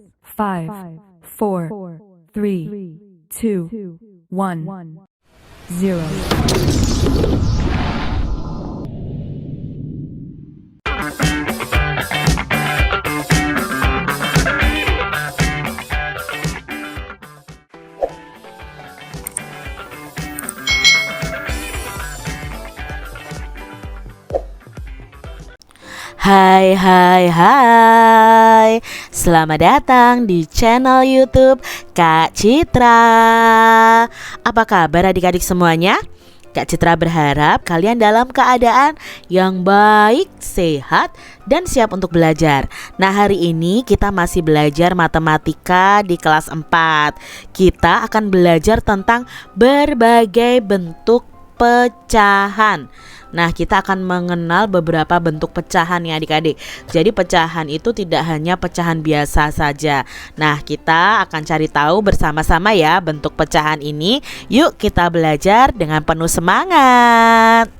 5, 4, 3, 2, 1, 0. Hai hai hai, selamat datang di channel YouTube Kak Citra. Apa kabar adik-adik semuanya? Kak Citra berharap kalian dalam keadaan yang baik, sehat, dan siap untuk belajar. Nah, hari ini kita masih belajar matematika di kelas 4. Kita akan belajar tentang berbagai bentuk pecahan. Nah, kita akan mengenal beberapa bentuk pecahan ya adik-adik. Jadi pecahan itu tidak hanya pecahan biasa saja. Nah, kita akan cari tahu bersama-sama ya bentuk pecahan ini. Yuk kita belajar dengan penuh semangat.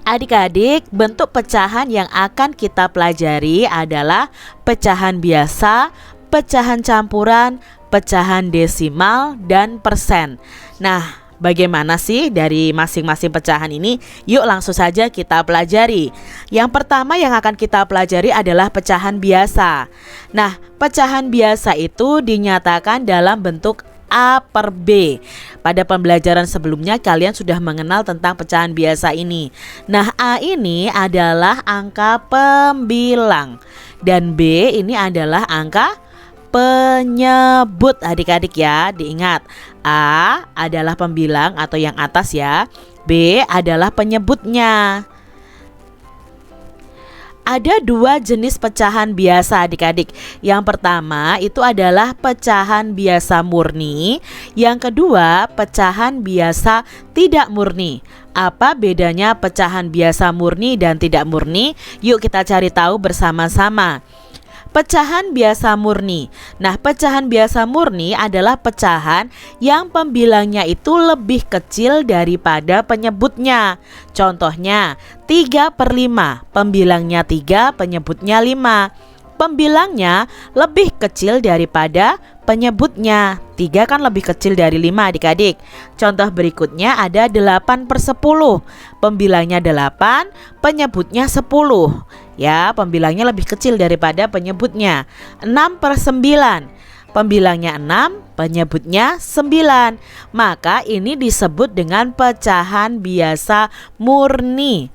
Adik-adik, bentuk pecahan yang akan kita pelajari adalah pecahan biasa, pecahan campuran, pecahan desimal, dan persen. Nah, bagaimana sih dari masing-masing pecahan ini? Yuk langsung saja kita pelajari. Yang pertama yang akan kita pelajari adalah pecahan biasa. Nah, pecahan biasa itu dinyatakan dalam bentuk A per B. Pada pembelajaran sebelumnya kalian sudah mengenal tentang pecahan biasa ini. Nah, A ini adalah angka pembilang dan B ini adalah angka penyebut adik-adik ya. Diingat, A adalah pembilang atau yang atas ya, B adalah penyebutnya. Ada dua jenis pecahan biasa adik-adik. Yang pertama itu adalah pecahan biasa murni. Yang kedua pecahan biasa tidak murni. Apa bedanya pecahan biasa murni dan tidak murni? Yuk kita cari tahu bersama-sama. Pecahan biasa murni. Nah, pecahan biasa murni adalah pecahan yang pembilangnya itu lebih kecil daripada penyebutnya. Contohnya 3/5, pembilangnya 3, penyebutnya 5. Pembilangnya lebih kecil daripada penyebutnya. 3 kan lebih kecil dari 5 adik-adik. Contoh berikutnya ada 8/10, pembilangnya 8, penyebutnya 10. Ya, pembilangnya lebih kecil daripada penyebutnya. 6/9, pembilangnya 6, penyebutnya 9. Maka ini disebut dengan pecahan biasa murni.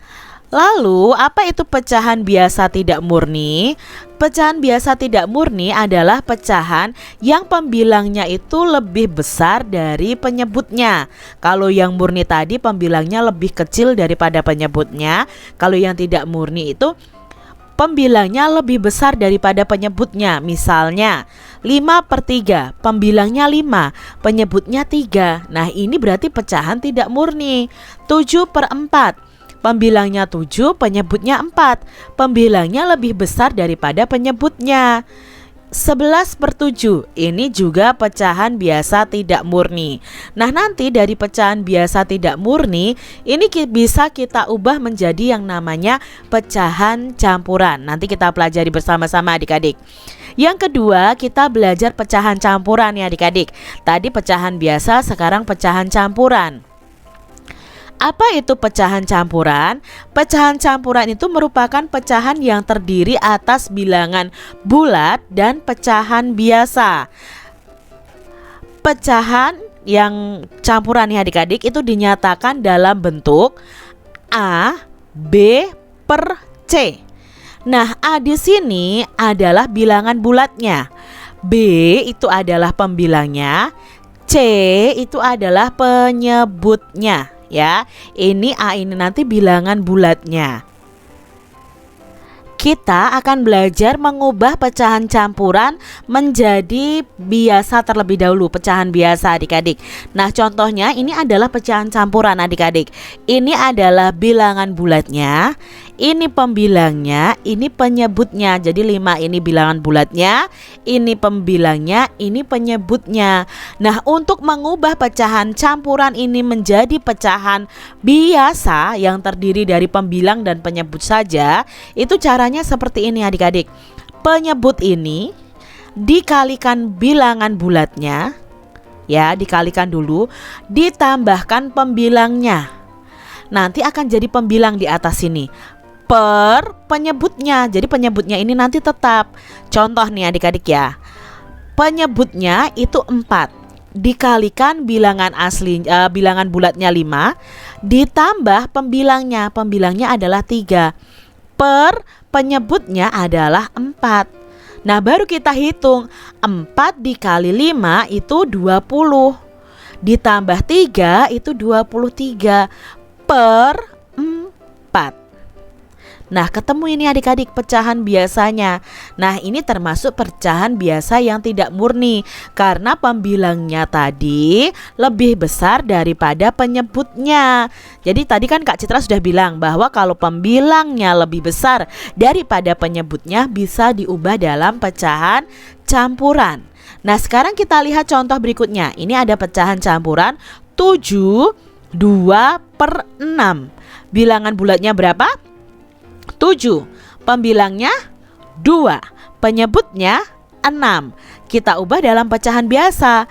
Lalu, apa itu pecahan biasa tidak murni? Pecahan biasa tidak murni adalah pecahan yang pembilangnya itu lebih besar dari penyebutnya. Kalau yang murni tadi pembilangnya lebih kecil daripada penyebutnya. Kalau yang tidak murni itu pembilangnya lebih besar daripada penyebutnya. Misalnya 5/3, pembilangnya 5, penyebutnya 3. Nah, ini berarti pecahan tidak murni. 7/4, pembilangnya 7, penyebutnya 4, pembilangnya lebih besar daripada penyebutnya. 11/7, ini juga pecahan biasa tidak murni. Nah, nanti dari pecahan biasa tidak murni ini bisa kita ubah menjadi yang namanya pecahan campuran. Nanti kita pelajari bersama-sama adik-adik. Yang kedua, kita belajar pecahan campuran ya adik-adik. Tadi pecahan biasa, sekarang pecahan campuran. Apa itu pecahan campuran? Pecahan campuran itu merupakan pecahan yang terdiri atas bilangan bulat dan pecahan biasa. Pecahan yang campuran ya adik-adik itu dinyatakan dalam bentuk A, B per C. Nah, A di sini adalah bilangan bulatnya, B itu adalah pembilangnya, C itu adalah penyebutnya. Ya, ini A ini nanti bilangan bulatnya. Kita akan belajar mengubah pecahan campuran menjadi biasa terlebih dahulu, pecahan biasa adik-adik. Nah, contohnya ini adalah pecahan campuran adik-adik. Ini adalah bilangan bulatnya, ini pembilangnya, ini penyebutnya. Jadi 5 ini bilangan bulatnya, ini pembilangnya, ini penyebutnya. Nah, untuk mengubah pecahan campuran ini menjadi pecahan biasa yang terdiri dari pembilang dan penyebut saja, itu caranya seperti ini adik-adik. Penyebut ini dikalikan bilangan bulatnya, ya dikalikan dulu, ditambahkan pembilangnya. Nanti akan jadi pembilang di atas sini per penyebutnya. Jadi penyebutnya ini nanti tetap. Contoh nih adik-adik ya, penyebutnya itu 4 dikalikan bilangan asli, bilangan bulatnya 5, ditambah pembilangnya. Pembilangnya adalah 3 per penyebutnya adalah 4. Nah baru kita hitung, 4 dikali 5 itu 20, ditambah 3 itu 23 per 4. Nah ketemu ini adik-adik pecahan biasanya. Nah ini termasuk pecahan biasa yang tidak murni, karena pembilangnya tadi lebih besar daripada penyebutnya. Jadi tadi kan Kak Citra sudah bilang bahwa kalau pembilangnya lebih besar daripada penyebutnya bisa diubah dalam pecahan campuran. Nah sekarang kita lihat contoh berikutnya. Ini ada pecahan campuran 7, 2 per 6. Bilangan bulatnya berapa? 7, pembilangnya 2, penyebutnya 6. Kita ubah dalam pecahan biasa.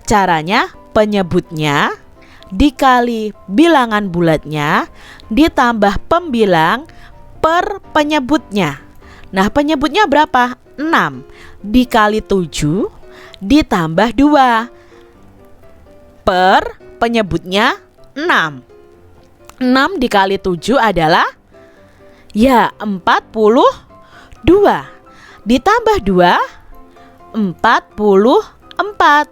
Caranya penyebutnya dikali bilangan bulatnya ditambah pembilang per penyebutnya. Nah penyebutnya berapa? 6 dikali 7 ditambah 2 per penyebutnya 6. 6 dikali 7 adalah ya 42, ditambah 2 44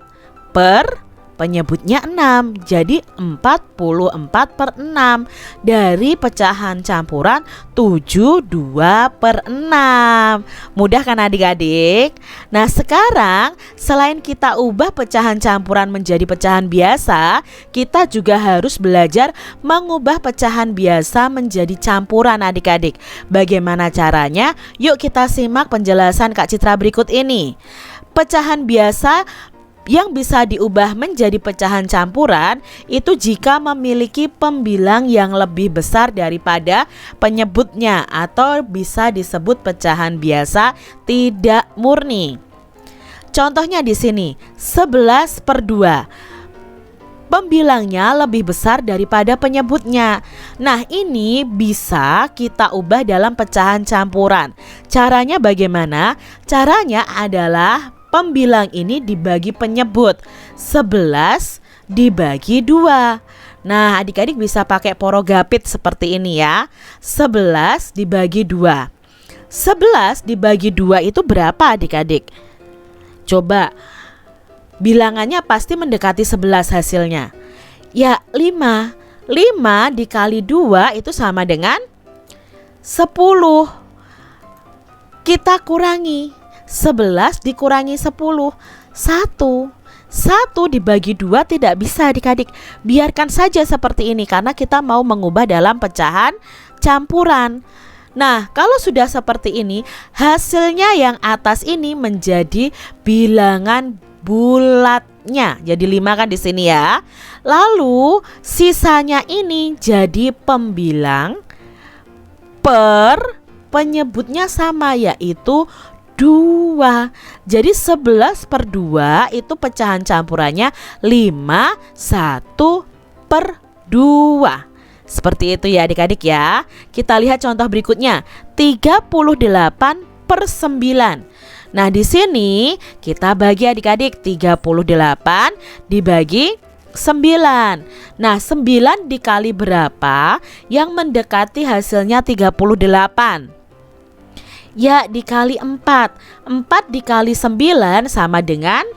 per penyebutnya 6. Jadi 44 per 6 dari pecahan campuran 7, 2 per 6. Mudah kan adik-adik? Nah sekarang selain kita ubah pecahan campuran menjadi pecahan biasa, kita juga harus belajar mengubah pecahan biasa menjadi campuran adik-adik. Bagaimana caranya? Yuk kita simak penjelasan Kak Citra berikut ini. Pecahan biasa yang bisa diubah menjadi pecahan campuran itu jika memiliki pembilang yang lebih besar daripada penyebutnya, atau bisa disebut pecahan biasa tidak murni. Contohnya di sini 11 per 2, pembilangnya lebih besar daripada penyebutnya. Nah ini bisa kita ubah dalam pecahan campuran. Caranya bagaimana? Caranya adalah pembilang ini dibagi penyebut, 11 dibagi 2. Nah adik-adik bisa pakai porogapit seperti ini ya. 11 dibagi 2. 11 dibagi 2 itu berapa adik-adik? Coba, bilangannya pasti mendekati 11 hasilnya. Ya 5. 5 dikali 2 itu sama dengan 10. Kita kurangi, 11 dikurangi 10, 1. 1 dibagi 2 tidak bisa adik-adik. Biarkan saja seperti ini karena kita mau mengubah dalam pecahan campuran. Nah kalau sudah seperti ini, hasilnya yang atas ini menjadi bilangan bulatnya. Jadi 5 kan di sini ya. Lalu sisanya ini jadi pembilang per penyebutnya sama, yaitu 2. Jadi 11 per 2 itu pecahan campurannya 5, 1 per 2. Seperti itu ya adik-adik ya. Kita lihat contoh berikutnya, 38 per 9. Nah di sini kita bagi adik-adik, 38 dibagi 9. Nah 9 dikali berapa yang mendekati hasilnya 38? Ya dikali 4. 4 dikali 9 sama dengan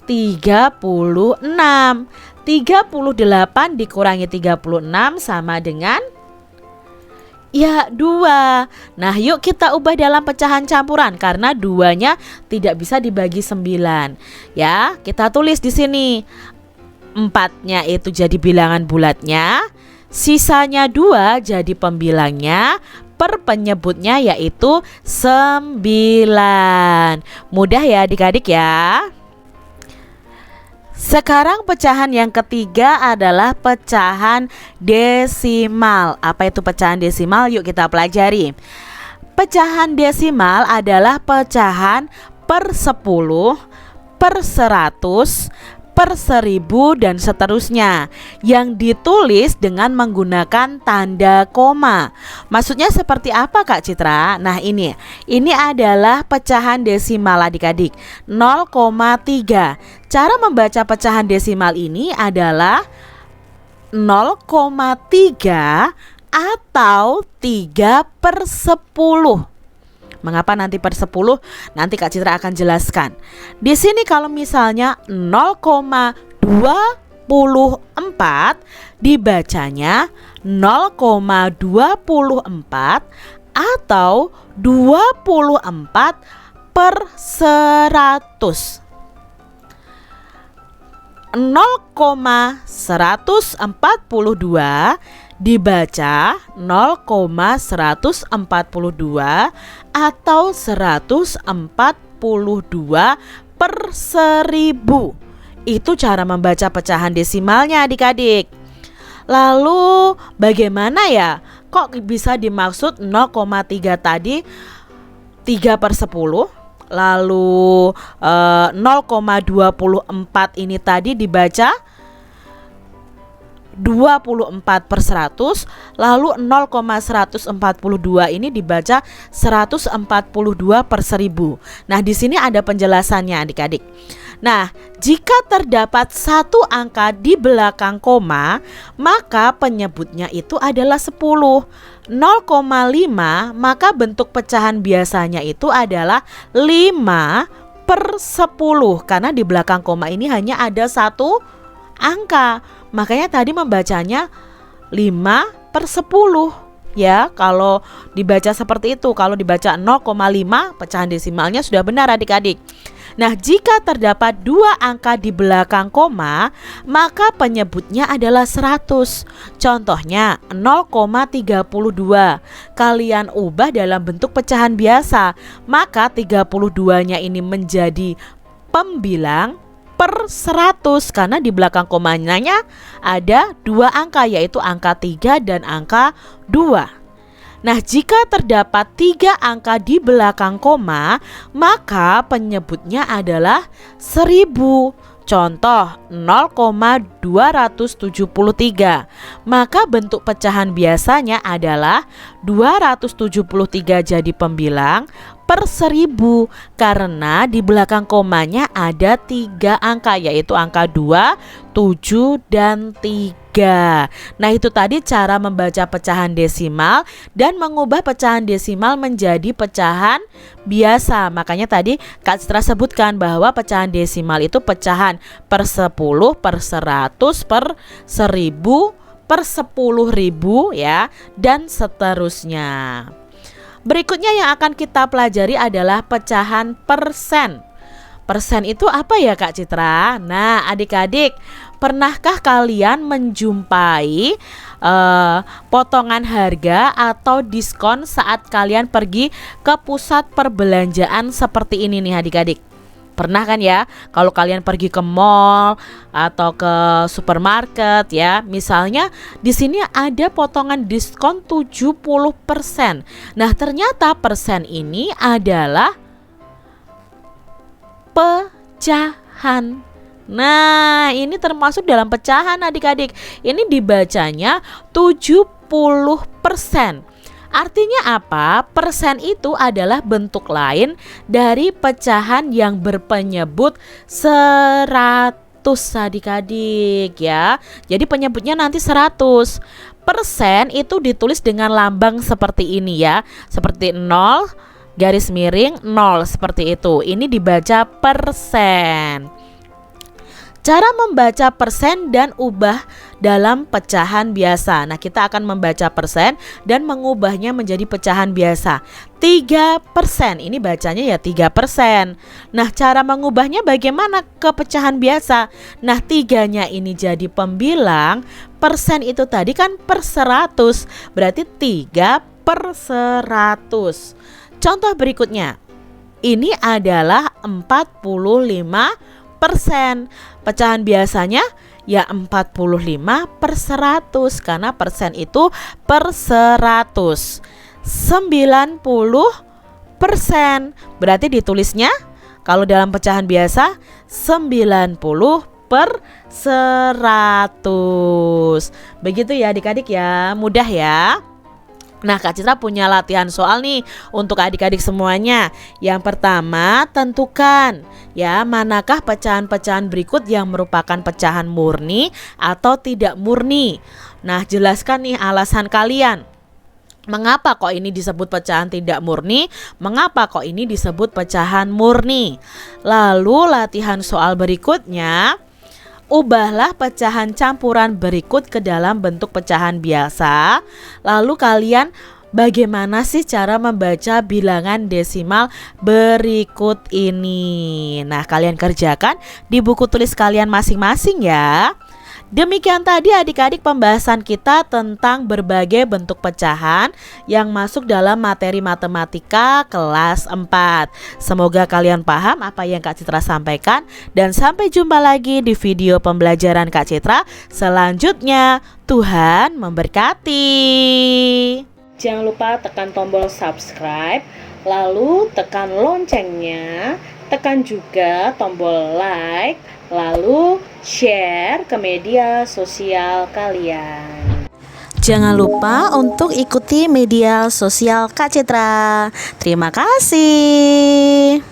36. 38 dikurangi 36 sama dengan ya 2. Nah yuk kita ubah dalam pecahan campuran karena 2-nya tidak bisa dibagi 9. Ya kita tulis di sini, 4-nya itu jadi bilangan bulatnya, sisanya 2 jadi pembilangnya, per penyebutnya yaitu 9. Mudah ya adik-adik ya. Sekarang pecahan yang ketiga adalah pecahan desimal. Apa itu pecahan desimal? Yuk kita pelajari. Pecahan desimal adalah pecahan per 10, per 100, per 1000 dan seterusnya yang ditulis dengan menggunakan tanda koma. Maksudnya seperti apa Kak Citra? Nah ini adalah pecahan desimal adik-adik 0,3. Cara membaca pecahan desimal ini adalah 0,3 atau 3 per 10. Mengapa nanti per 10? Nanti Kak Citra akan jelaskan. Di sini kalau misalnya 0,24 dibacanya 0,24 atau 24 per 100. 0,142 dibaca 0,142 atau 142 per 1000. Itu cara membaca pecahan desimalnya adik-adik. Lalu bagaimana ya? Kok bisa dimaksud 0,3 tadi 3 per 10? Lalu 0,24 ini tadi dibaca 24 per 100. Lalu 0,142 ini dibaca 142 per 1000. Nah di sini ada penjelasannya adik-adik. Nah, jika terdapat satu angka di belakang koma, maka penyebutnya itu adalah 10. 0,5 maka bentuk pecahan biasanya itu adalah 5 per 10. Karena di belakang koma ini hanya ada satu angka. Makanya tadi membacanya 5 per 10. Ya, kalau dibaca seperti itu. Kalau dibaca 0,5 pecahan desimalnya sudah benar adik-adik. Nah, jika terdapat dua angka di belakang koma, maka penyebutnya adalah 100. Contohnya 0,32. Kalian ubah dalam bentuk pecahan biasa, maka 32-nya ini menjadi pembilang per 100 karena di belakang komanya ada dua angka, yaitu angka 3 dan angka 2. Nah, jika terdapat 3 angka di belakang koma, maka penyebutnya adalah 1000. Contoh 0,273. Maka bentuk pecahan biasanya adalah 273 jadi pembilang per 1000 karena di belakang komanya ada 3 angka, yaitu angka 2, 7, dan 3. Nah itu tadi cara membaca pecahan desimal dan mengubah pecahan desimal menjadi pecahan biasa. Makanya tadi Kak Citra sebutkan bahwa pecahan desimal itu pecahan per 10, per 100, per 1000, per 10.000 ya, dan seterusnya. Berikutnya yang akan kita pelajari adalah pecahan persen. Persen itu apa ya Kak Citra? Nah adik-adik, pernahkah kalian menjumpai potongan harga atau diskon saat kalian pergi ke pusat perbelanjaan seperti ini nih adik-adik? Pernah kan ya, kalau kalian pergi ke mall atau ke supermarket ya, misalnya di sini ada potongan diskon 70%. Nah, ternyata persen ini adalah pecahan. Nah, ini termasuk dalam pecahan adik-adik. Ini dibacanya 70%. Artinya apa? Persen itu adalah bentuk lain dari pecahan yang berpenyebut 100 adik-adik ya. Jadi penyebutnya nanti 100. Persen itu ditulis dengan lambang seperti ini ya. Seperti 0 garis miring 0 seperti itu. Ini dibaca persen. Cara membaca persen dan ubah dalam pecahan biasa. Nah, kita akan membaca persen dan mengubahnya menjadi pecahan biasa. 3%. Ini bacanya ya 3%. Nah, cara mengubahnya bagaimana ke pecahan biasa? Nah, 3-nya ini jadi pembilang. Persen itu tadi kan per 100. Berarti 3 per 100. Contoh berikutnya. Ini adalah 45%. Pecahan biasanya ya 45 per 100 karena persen itu per 100. 90% berarti ditulisnya Kalau dalam pecahan biasa 90 per 100. Begitu ya adik-adik ya, mudah ya. Nah, Kak Citra punya latihan soal nih untuk adik-adik semuanya. Yang pertama, tentukan ya manakah pecahan-pecahan berikut yang merupakan pecahan murni atau tidak murni. Nah, jelaskan nih alasan kalian. Mengapa kok ini disebut pecahan tidak murni? Mengapa kok ini disebut pecahan murni? Lalu latihan soal berikutnya, ubahlah pecahan campuran berikut ke dalam bentuk pecahan biasa. Lalu kalian bagaimana sih cara membaca bilangan desimal berikut ini? Nah, kalian kerjakan di buku tulis kalian masing-masing ya. Demikian tadi adik-adik pembahasan kita tentang berbagai bentuk pecahan yang masuk dalam materi matematika kelas 4. Semoga kalian paham apa yang Kak Citra sampaikan, dan sampai jumpa lagi di video pembelajaran Kak Citra selanjutnya. Tuhan memberkati. Jangan lupa tekan tombol subscribe, lalu tekan loncengnya, tekan juga tombol like, lalu share ke media sosial kalian. Jangan lupa untuk ikuti media sosial Kak Citra. Terima kasih.